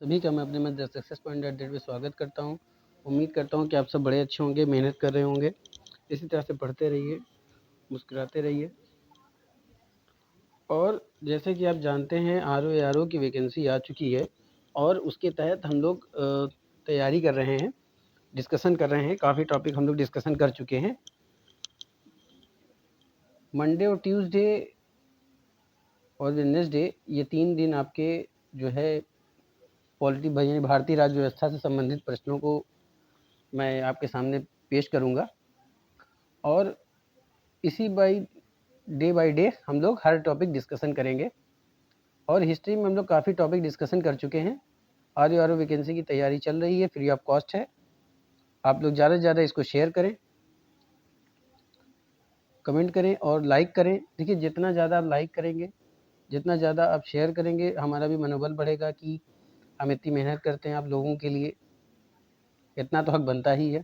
सभी का मैं अपने में द सक्सेस पॉइंट अपडेट में स्वागत करता हूं। उम्मीद करता हूं कि आप सब बड़े अच्छे होंगे, मेहनत कर रहे होंगे। इसी तरह से पढ़ते रहिए, मुस्कुराते रहिए। और जैसे कि आप जानते हैं आरओ की वैकेंसी आ चुकी है और उसके तहत हम लोग तैयारी कर रहे हैं, डिस्कशन कर रहे हैं। काफ़ी टॉपिक हम लोग डिस्कशन कर चुके हैं। मंडे और ट्यूसडे और वेडनेसडे ये 3 दिन आपके जो है पॉलिटी यानी भारतीय राज्य व्यवस्था से संबंधित प्रश्नों को मैं आपके सामने पेश करूंगा और इसी बाय डे हम लोग हर टॉपिक डिस्कशन करेंगे। और हिस्ट्री में हम लोग काफ़ी टॉपिक डिस्कशन कर चुके हैं। आरओ वैकेंसी की तैयारी चल रही है, फ्री ऑफ कॉस्ट है। आप लोग ज़्यादा से ज़्यादा इसको शेयर करें, कमेंट करें और लाइक करें। देखिए, जितना ज़्यादा आप लाइक करेंगे, जितना ज़्यादा आप शेयर करेंगे, हमारा भी मनोबल बढ़ेगा कि हम इतनी मेहनत करते हैं आप लोगों के लिए, इतना तो हक बनता ही है।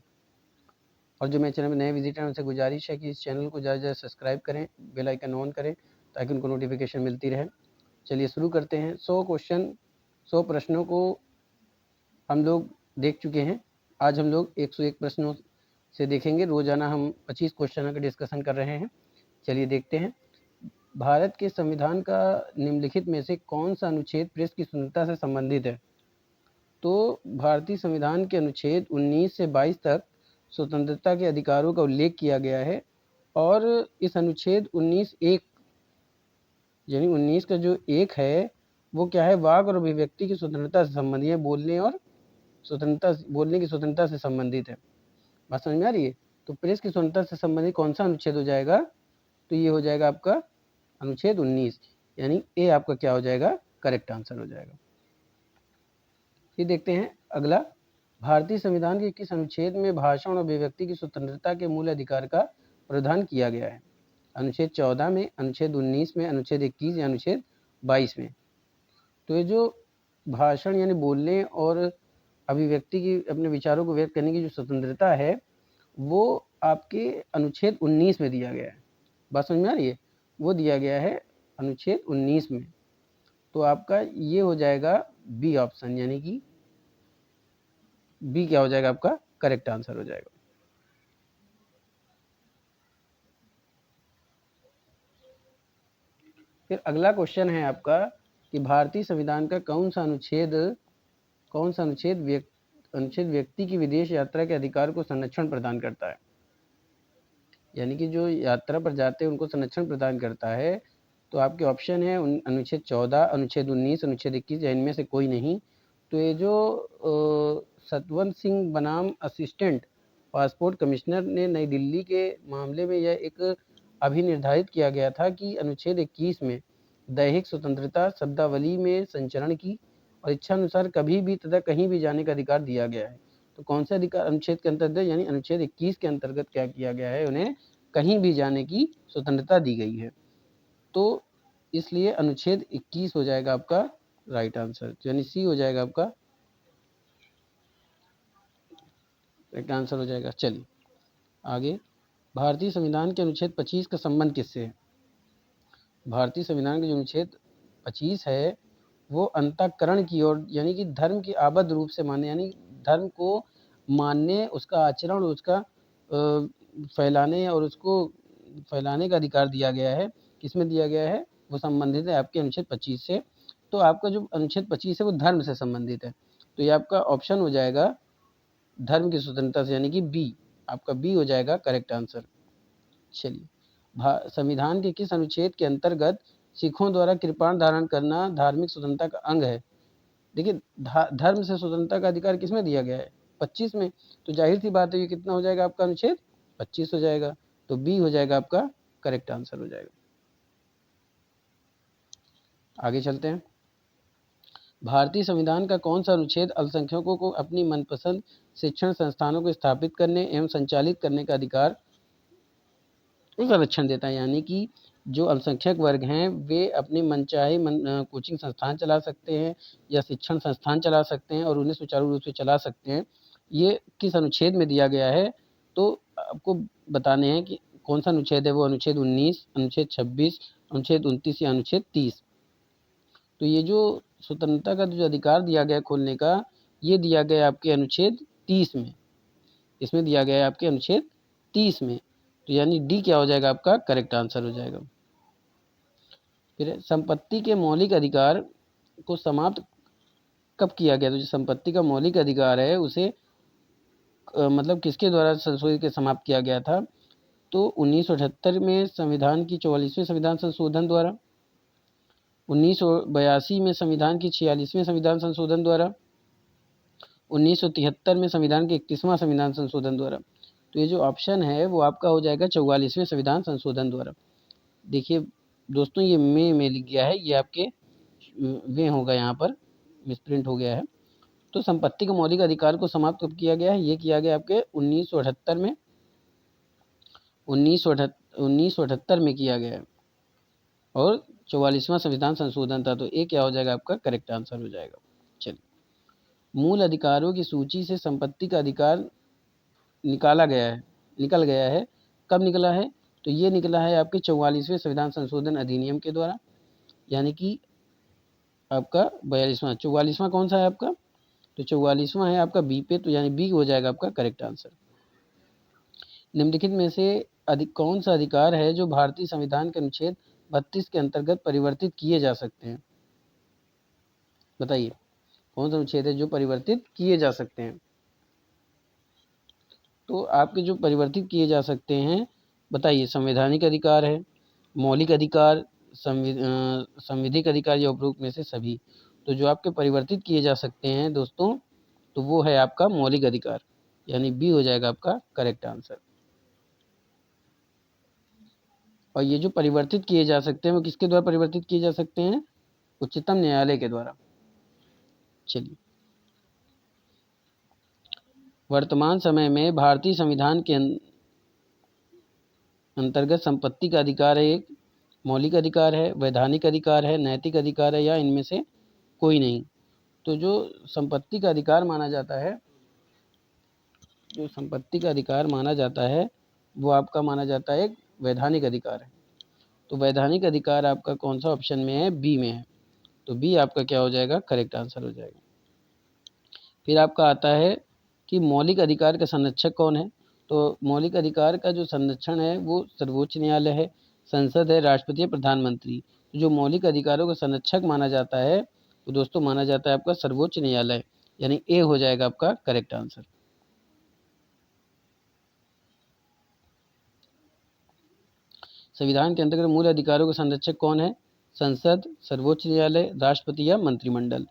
और जो मेरे चैनल में नए विजिटर हैं उनसे गुजारिश है कि इस चैनल को ज़्यादा से ज़्यादा सब्सक्राइब करें, बेल आइकन ऑन करें ताकि उनको नोटिफिकेशन मिलती रहे। चलिए शुरू करते हैं। 100 प्रश्नों को हम लोग देख चुके हैं। आज हम लोग 101 प्रश्नों से देखेंगे। रोजाना हम 25 क्वेश्चनों का डिस्कशन कर रहे हैं। चलिए देखते हैं। भारत के संविधान का निम्नलिखित में से कौन सा अनुच्छेद प्रेस की स्वतंत्रता से संबंधित है? तो भारतीय संविधान के अनुच्छेद 19 से 22 तक स्वतंत्रता के अधिकारों का उल्लेख किया गया है। और इस अनुच्छेद 19(1) यानी 19 का जो 1 है वो क्या है? वाक और अभिव्यक्ति की स्वतंत्रता से संबंधित है, बोलने की स्वतंत्रता से संबंधित है। बात समझ में आ रही है? तो प्रेस की स्वतंत्रता से संबंधित कौन सा अनुच्छेद हो जाएगा? तो ये हो जाएगा आपका अनुच्छेद 19, यानी ए आपका क्या हो जाएगा? करेक्ट आंसर हो जाएगा। फिर देखते हैं अगला। भारतीय संविधान के किस अनुच्छेद में भाषण और अभिव्यक्ति की स्वतंत्रता के मूल अधिकार का प्रावधान किया गया है? अनुच्छेद 14 में, अनुच्छेद 19 में, अनुच्छेद 21 या अनुच्छेद 22 में? तो ये जो भाषण यानी बोलने और अभिव्यक्ति की, अपने विचारों को व्यक्त करने की जो स्वतंत्रता है वो आपके अनुच्छेद 19 में दिया गया है। बात समझ में आ रही है? वो दिया गया है अनुच्छेद 19 में। तो आपका ये हो जाएगा बी ऑप्शन, यानी कि बी क्या हो जाएगा? आपका करेक्ट आंसर हो जाएगा। फिर अगला क्वेश्चन है आपका कि भारतीय संविधान का कौन सा अनुच्छेद व्यक्ति की विदेश यात्रा के अधिकार को संरक्षण प्रदान करता है? यानी कि जो यात्रा पर जाते हैं उनको संरक्षण प्रदान करता है। तो आपके ऑप्शन है अनुच्छेद 14, अनुच्छेद 19, अनुच्छेद 21 या इनमें से कोई नहीं। तो ये जो सतवंत सिंह बनाम असिस्टेंट पासपोर्ट कमिश्नर ने नई दिल्ली के मामले में यह एक अभिनिर्धारित किया गया था कि अनुच्छेद 21 में दैहिक स्वतंत्रता, शब्दावली में संचरण की और इच्छानुसार कभी भी तथा कहीं भी जाने का अधिकार दिया गया है। तो कौन से अधिकार अनुच्छेद के अंतर्गत, यानी अनुच्छेद 21 के अंतर्गत क्या किया गया है? उन्हें कहीं भी जाने की स्वतंत्रता दी गई है। तो इसलिए अनुच्छेद 21 हो जाएगा आपका राइट आंसर, यानी सी हो जाएगा आपका राइट आंसर हो जाएगा। चलिए आगे। भारतीय संविधान के अनुच्छेद 25 का संबंध किससे है? भारतीय संविधान के जो अनुच्छेद 25 है वो अंतःकरण की ओर, यानी कि धर्म की आबद्ध रूप से मानने, यानी धर्म को मानने, उसका आचरण, उसका फैलाने और उसको फैलाने का अधिकार दिया गया है। किसमें दिया गया है? वो संबंधित है आपके अनुच्छेद 25 से। तो आपका जो अनुच्छेद 25 है वो धर्म से संबंधित है। तो ये आपका ऑप्शन हो जाएगा धर्म की स्वतंत्रता से, यानी कि बी। आपका बी हो जाएगा करेक्ट आंसर। चलिए, संविधान के किस अनुच्छेद के अंतर्गत सिखों द्वारा कृपाण धारण करना धार्मिक स्वतंत्रता का अंग है? देखिए, धर्म से स्वतंत्रता का अधिकार किसमें दिया गया है? 25 में। तो जाहिर सी बात है ये कितना हो जाएगा आपका? अनुच्छेद 25 हो जाएगा। तो बी हो जाएगा आपका करेक्ट आंसर हो जाएगा। आगे चलते हैं। भारतीय संविधान का कौन सा अनुच्छेद अल्पसंख्यकों को अपनी मनपसंद शिक्षण संस्थानों को स्थापित करने एवं संचालित करने का अधिकार संरक्षण देता है? यानी कि जो अल्पसंख्यक वर्ग हैं वे अपने मनचाहे कोचिंग संस्थान चला सकते हैं या शिक्षण संस्थान चला सकते हैं और उन्हें सुचारू रूप से चला सकते हैं। ये किस अनुच्छेद में दिया गया है? तो आपको बताने हैं कि कौन सा अनुच्छेद है वो। अनुच्छेद 19, अनुच्छेद 26, अनुच्छेद 29 या अनुच्छेद 30? तो ये जो स्वतंत्रता का जो अधिकार दिया गया खोलने का, ये दिया गया आपके अनुच्छेद 30 में, इसमें दिया गया है आपके अनुच्छेद 30 में। तो यानी डी क्या हो जाएगा आपका करेक्ट आंसर हो जाएगा। फिर संपत्ति के मौलिक अधिकार को समाप्त कब किया गया? तो जो संपत्ति का मौलिक अधिकार है उसे मतलब किसके द्वारा संशोधित के समाप्त किया गया था? तो 1978 में संविधान की 44वें संविधान संशोधन द्वारा, 1982 में संविधान की 46वें संविधान संशोधन द्वारा, 1973 में संविधान के 31वां संविधान संशोधन द्वारा। तो ये जो ऑप्शन है वो आपका हो जाएगा 44वें संविधान संशोधन द्वारा। देखिए दोस्तों, ये में लिख गया है, ये आपके वे होगा, यहाँ पर मिसप्रिंट हो गया है। तो संपत्ति के मौलिक अधिकार को समाप्त कब किया गया है? ये किया गया आपके 1978 में, 1978 में किया गया है, और 44वां संविधान संशोधन था। तो ये क्या हो जाएगा आपका करेक्ट आंसर हो जाएगा। चलिए, मूल अधिकारों की सूची से संपत्ति का अधिकार निकल गया है। कब निकला है? तो ये निकला है आपके 44वें संविधान संशोधन अधिनियम के द्वारा, यानी कि आपका 44वां कौन सा है आपका? तो 44वां है आपका बी पे, तो यानी बी हो जाएगा आपका करेक्ट आंसर। निम्नलिखित में से कौन सा अधिकार है जो भारतीय संविधान के अनुच्छेद 32 के अंतर्गत परिवर्तित किए जा सकते हैं? बताइए, कौन सा अनुच्छेद है जो परिवर्तित किए जा सकते हैं? तो आपके जो परिवर्तित किए जा सकते हैं, बताइए, संवैधानिक अधिकार है, मौलिक अधिकार, संविधिक अधिकार या उपरोक्त में से सभी। तो जो आपके परिवर्तित किए जा सकते हैं दोस्तों, तो वो है आपका मौलिक अधिकार, यानी बी हो जाएगा आपका करेक्ट आंसर। और ये जो परिवर्तित किए जा सकते हैं वो किसके द्वारा परिवर्तित किए जा सकते हैं? उच्चतम न्यायालय के द्वारा। चलिए, वर्तमान समय में भारतीय संविधान के अंतर्गत संपत्ति का अधिकार है एक मौलिक अधिकार है, वैधानिक अधिकार है, नैतिक अधिकार है, या इनमें से कोई नहीं। तो जो संपत्ति का अधिकार माना जाता है, जो संपत्ति का अधिकार माना जाता है वो आपका माना जाता है एक वैधानिक अधिकार है। तो वैधानिक अधिकार आपका कौन सा ऑप्शन में है? बी में है। तो बी आपका क्या हो जाएगा? करेक्ट आंसर हो जाएगा। फिर आपका आता है कि मौलिक अधिकार का संरक्षक कौन है? तो मौलिक अधिकार का जो संरक्षण है वो सर्वोच्च न्यायालय है, संसद है, राष्ट्रपति है, प्रधानमंत्री। तो जो मौलिक अधिकारों का संरक्षक माना जाता है वो दोस्तों माना जाता है आपका सर्वोच्च न्यायालय, यानी ए हो जाएगा आपका करेक्ट आंसर। संविधान के अंतर्गत मूल अधिकारों का संरक्षक कौन है? संसद, सर्वोच्च न्यायालय, राष्ट्रपति या मंत्रिमंडल।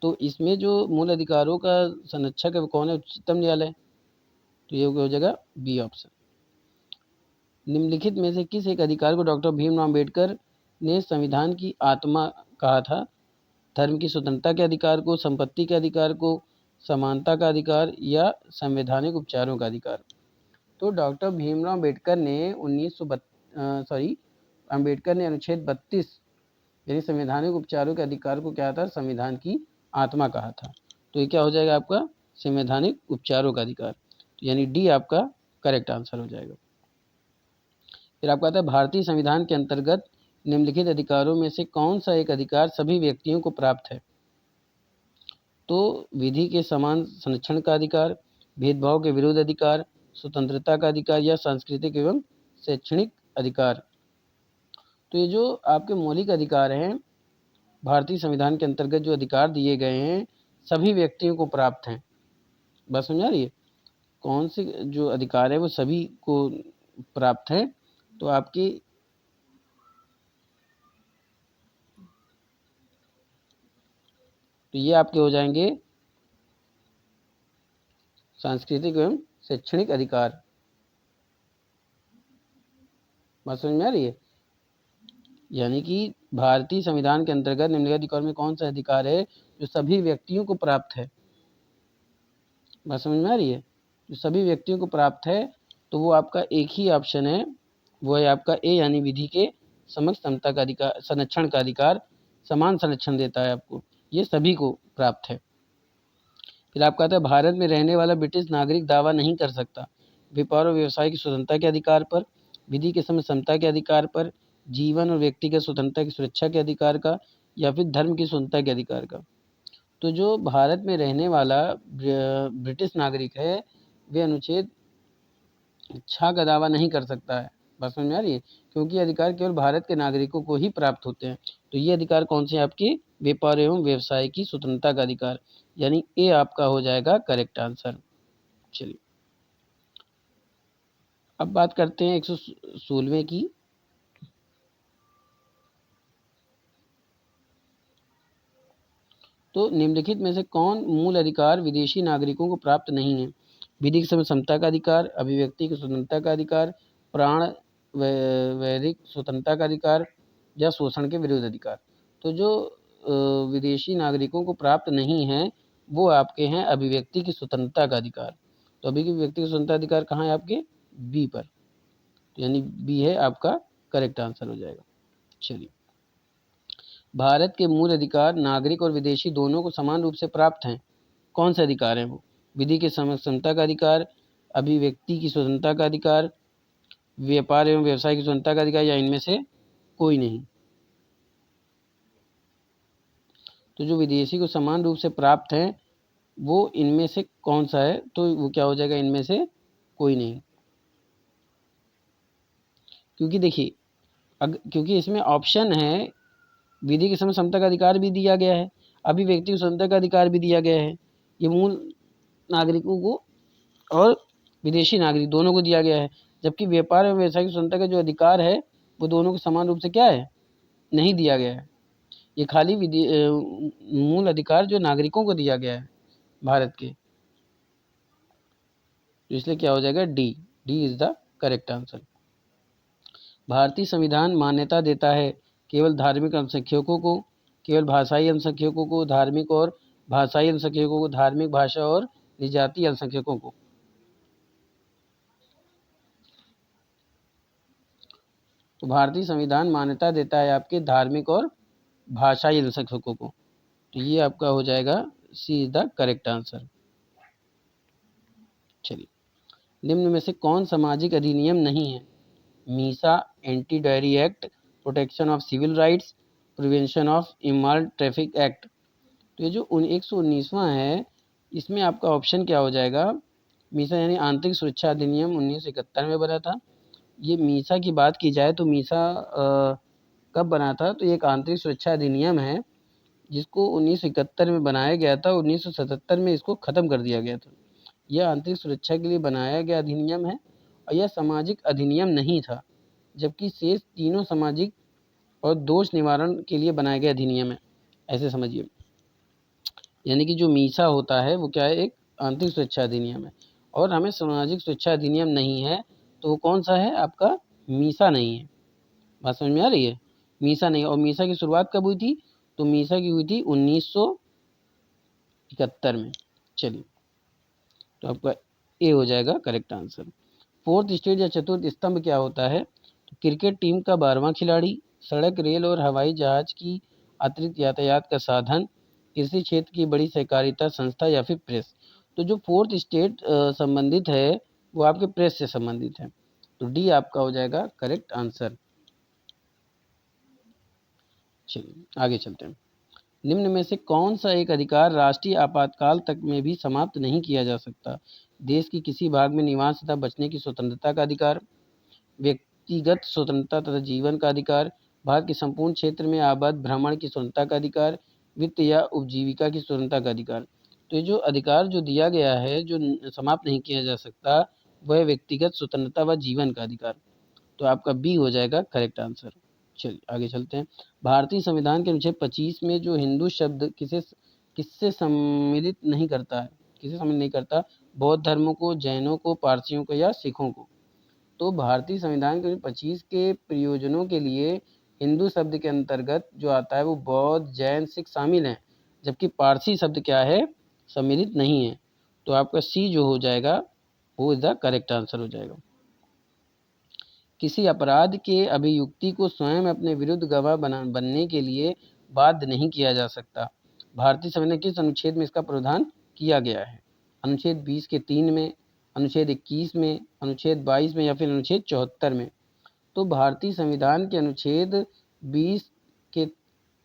तो इसमें जो मूल अधिकारों का संरक्षक है वो कौन है? उच्चतम न्यायालय। तो ये हो जाएगा बी ऑप्शन। निम्नलिखित में से किस एक अधिकार को डॉक्टर भीमराव अम्बेडकर ने संविधान की आत्मा कहा था? धर्म की स्वतंत्रता के अधिकार को, संपत्ति के अधिकार को, समानता का अधिकार, या संवैधानिक उपचारों का अधिकार। तो डॉक्टर भीमराव अम्बेडकर ने अम्बेडकर ने अनुच्छेद 32 यानी संवैधानिक उपचारों के अधिकार को क्या था? संविधान की आत्मा कहा था। तो ये क्या हो जाएगा आपका? संवैधानिक उपचारों का अधिकार। तो यानी डी आपका करेक्ट आंसर हो जाएगा। फिर आपका आता है भारतीय संविधान के अंतर्गत निम्नलिखित अधिकारों में से कौन सा एक अधिकार सभी व्यक्तियों को प्राप्त है? तो विधि के समान संरक्षण का अधिकार, भेदभाव के विरुद्ध अधिकार, स्वतंत्रता का अधिकार, या सांस्कृतिक एवं शैक्षणिक अधिकार। तो ये जो आपके मौलिक अधिकार हैं भारतीय संविधान के अंतर्गत जो अधिकार दिए गए हैं सभी व्यक्तियों को प्राप्त हैं। बात समझ आ रही है? कौन से जो अधिकार है वो सभी को प्राप्त है? तो आपकी तो ये आपके हो जाएंगे सांस्कृतिक एवं शैक्षणिक अधिकार। बात समझ में आ रही है? यानी कि भारतीय संविधान के अंतर्गत निम्नलिखित अधिकार में कौन सा अधिकार है जो सभी व्यक्तियों को प्राप्त है? बात समझ में आ रही है? जो सभी व्यक्तियों को प्राप्त है तो वो आपका एक ही ऑप्शन है, वो है आपका ए, यानी विधि के समक्ष समता का अधिकार, संरक्षण का अधिकार, समान संरक्षण देता है आपको, ये सभी को प्राप्त है। फिर आपका आता है भारत में रहने वाला ब्रिटिश नागरिक दावा नहीं कर सकता व्यापार और व्यवसाय की स्वतंत्रता के अधिकार पर, विधि के समक्ष समता के अधिकार पर, जीवन और व्यक्तिगत स्वतंत्रता की सुरक्षा के अधिकार का, या फिर धर्म की स्वतंत्रता के अधिकार का। तो जो भारत में रहने वाला ब्रिटिश नागरिक है, वे अनुच्छेद 6 का दावा नहीं कर सकता है। बात समझ में आ रही है? क्योंकि ये अधिकार केवल भारत के नागरिकों को ही प्राप्त होते हैं। तो ये अधिकार कौन से हैं आपके? व्यापार एवं व्यवसाय की स्वतंत्रता का अधिकार, यानी ए आपका हो जाएगा करेक्ट आंसर। चलिए अब बात करते हैं 116वें की। तो निम्नलिखित में से कौन मूल अधिकार विदेशी नागरिकों को प्राप्त नहीं है? विधि के समय समता का अधिकार, अभिव्यक्ति की स्वतंत्रता का अधिकार, प्राण वैधिक स्वतंत्रता का अधिकार या शोषण के विरुद्ध अधिकार। तो जो विदेशी नागरिकों को प्राप्त नहीं है वो आपके हैं अभिव्यक्ति की स्वतंत्रता का अधिकार। तो अभिव्यक्ति की स्वतंत्रता अधिकार कहाँ है आपके? बी पर, तो यानी बी है आपका करेक्ट आंसर हो जाएगा। चलिए, भारत के मूल अधिकार नागरिक और विदेशी दोनों को समान रूप से प्राप्त हैं। कौन से अधिकार हैं वो? विधि के समता का अधिकार, अभिव्यक्ति की स्वतंत्रता का अधिकार, व्यापार एवं व्यवसाय की स्वतंत्रता का अधिकार, या इनमें से कोई नहीं। तो जो विदेशी को समान रूप से प्राप्त है वो इनमें से कौन सा है? तो वो क्या हो जाएगा? इनमें से कोई नहीं। क्योंकि देखिए क्योंकि इसमें ऑप्शन है, विधि के समय समता का अधिकार भी दिया गया है, अभिव्यक्ति की स्वतंत्रता का अधिकार भी दिया गया है। ये मूल नागरिकों को और विदेशी नागरिक दोनों को दिया गया है। जबकि व्यापार और व्यवसाय की स्वतंत्रता का जो अधिकार है वो दोनों को समान रूप से क्या है? नहीं दिया गया है। ये खाली मूल अधिकार जो नागरिकों को दिया गया है भारत के, तो इसलिए क्या हो जाएगा? D. D is the correct answer. भारतीय संविधान मान्यता देता है केवल धार्मिक अल्पसंख्यकों को, केवल भाषाई अल्पसंख्यकों को, धार्मिक और भाषाई अल्पसंख्यकों को, धार्मिक भाषा और निजातीय अल्पसंख्यकों को। तो भारतीय संविधान मान्यता देता है आपके धार्मिक और भाषाई अल्पसंख्यकों को। तो ये आपका हो जाएगा C is the correct answer. चलिए, निम्न में से कौन सामाजिक अधिनियम नहीं है? MISA, anti dowry act, protection of civil rights, prevention of immoral traffic act. तो ये जो 119वां है इसमें आपका ऑप्शन क्या हो जाएगा? मीसा यानी आंतरिक सुरक्षा अधिनियम 1971 में बना था। ये मीसा की बात की जाए तो मीसा कब बना था? तो ये एक आंतरिक सुरक्षा अधिनियम है जिसको 1971 में बनाया गया था। 1977 में इसको ख़त्म कर दिया गया था। यह आंतरिक सुरक्षा के लिए बनाया गया अधिनियम है और यह सामाजिक अधिनियम नहीं था, जबकि शेष तीनों सामाजिक और दोष निवारण के लिए बनाए गए अधिनियम है। ऐसे समझिए, यानी कि जो मीसा होता है वो क्या है? एक आंतरिक सुरक्षा अधिनियम है। और हमें सामाजिक सुरक्षा अधिनियम नहीं है तो वो कौन सा है आपका? मीसा नहीं है। बात समझ में आ रही है? मीसा नहीं। और मीसा की शुरुआत कब हुई थी? तो मीसा की हुई थी 1971 में। चलिए, तो आपका ए हो जाएगा करेक्ट आंसर। फोर्थ स्टेज या चतुर्थ स्तंभ क्या होता है? तो क्रिकेट टीम का 12वां खिलाड़ी, सड़क, रेल और हवाई जहाज की अतिरिक्त यातायात का साधन, कृषि क्षेत्र की बड़ी सहकारिता संस्था, या फिर प्रेस। तो जो फोर्थ स्टेट संबंधित है वो आपके प्रेस से संबंधित है। तो डी आपका हो जाएगा करेक्ट आंसर। चलिए आगे चलते हैं। निम्न में से कौन सा एक अधिकार राष्ट्रीय आपातकाल तक में भी समाप्त नहीं किया जा सकता? देश की किसी भाग में निवास तथा बचने की स्वतंत्रता का अधिकार, व्यक्तिगत स्वतंत्रता तथा जीवन का अधिकार, भारत के संपूर्ण क्षेत्र में आबाद भ्रमण की स्वतंत्रता का अधिकार, वित्त या उपजीविका की स्वतंत्रता का अधिकार। तो ये जो अधिकार जो दिया गया है जो समाप्त नहीं किया जा सकता वह व्यक्तिगत स्वतंत्रता व जीवन का अधिकार। तो आपका बी हो जाएगा करेक्ट आंसर। चलिए आगे चलते हैं। भारतीय संविधान के अनुच्छेद 25 में जो हिंदू शब्द किससे सम्मिलित नहीं करता है? किसे सम्मिलित नहीं करता? बौद्ध धर्मों को, जैनों को, पारसियों को या सिखों को। तो भारतीय संविधान के 25 के प्रयोजनों के लिए हिंदू शब्द के अंतर्गत जो आता है वो बौद्ध, जैन, सिख शामिल हैं, जबकि पारसी शब्द क्या है? सम्मिलित नहीं है। तो आपका सी जो हो जाएगा वो इज द करेक्ट आंसर हो जाएगा। किसी अपराध के अभियुक्ति को स्वयं अपने विरुद्ध गवाह बनने के लिए बाध्य नहीं किया जा सकता। भारतीय संविधान किस अनुच्छेद में इसका प्रावधान किया गया है? अनुच्छेद 20 के 3 में, अनुच्छेद 21 में, अनुच्छेद 22 में, या फिर अनुच्छेद 74 में। तो भारतीय संविधान के अनुच्छेद 20 के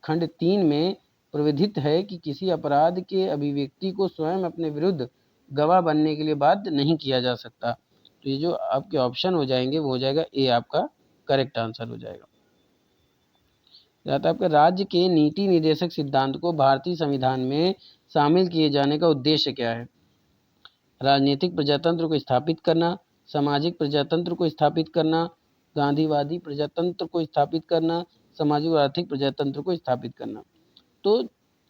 खंड 3 में प्रविधित है कि किसी अपराध के अभिव्यक्ति को स्वयं अपने विरुद्ध गवाह बनने के लिए बाध्य नहीं किया जा सकता। तो ये जो आपके ऑप्शन हो जाएंगे वो हो जाएगा ए, आपका करेक्ट आंसर हो जाएगा। आपका राज्य के नीति निर्देशक सिद्धांत को भारतीय संविधान में शामिल किए जाने का उद्देश्य क्या है? राजनीतिक प्रजातंत्र को स्थापित करना, सामाजिक प्रजातंत्र को स्थापित करना, गांधीवादी प्रजातंत्र को स्थापित करना, सामाजिक और आर्थिक प्रजातंत्र को स्थापित करना। तो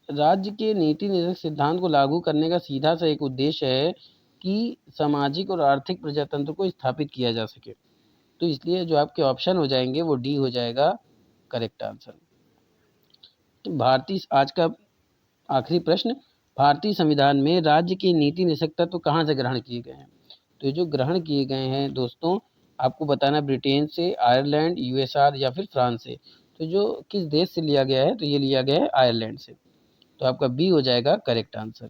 राज्य के नीति निर्देशक सिद्धांत को लागू करने का सीधा सा एक उद्देश्य है कि सामाजिक और आर्थिक प्रजातंत्र को स्थापित किया जा सके। तो इसलिए जो आपके ऑप्शन हो जाएंगे वो डी हो जाएगा करेक्ट आंसर। तो भारतीय आज का आखिरी प्रश्न, भारतीय संविधान में राज्य की नीति निषेध तत्व कहाँ से ग्रहण किए गए हैं? तो जो ग्रहण किए गए हैं दोस्तों, आपको बताना ब्रिटेन से, आयरलैंड, यूएसआर या फिर फ्रांस से। तो जो किस देश से लिया गया है? तो ये लिया गया है आयरलैंड से। तो आपका बी हो जाएगा करेक्ट आंसर।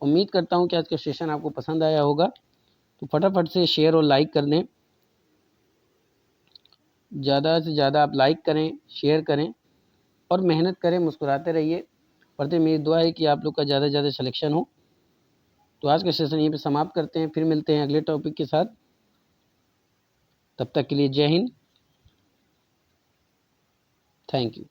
उम्मीद करता हूँ कि आज का सेशन आपको पसंद आया होगा। तो फटाफट से शेयर और लाइक कर दें, ज़्यादा से ज़्यादा आप लाइक करें, शेयर करें और मेहनत करें, मुस्कुराते रहिए। पढ़ते मेरी दुआ है कि आप लोग का ज़्यादा से ज़्यादा सिलेक्शन हो। तो आज का सेशन यहीं पे समाप्त करते हैं, फिर मिलते हैं अगले टॉपिक के साथ। तब तक के लिए जय हिंद, थैंक यू।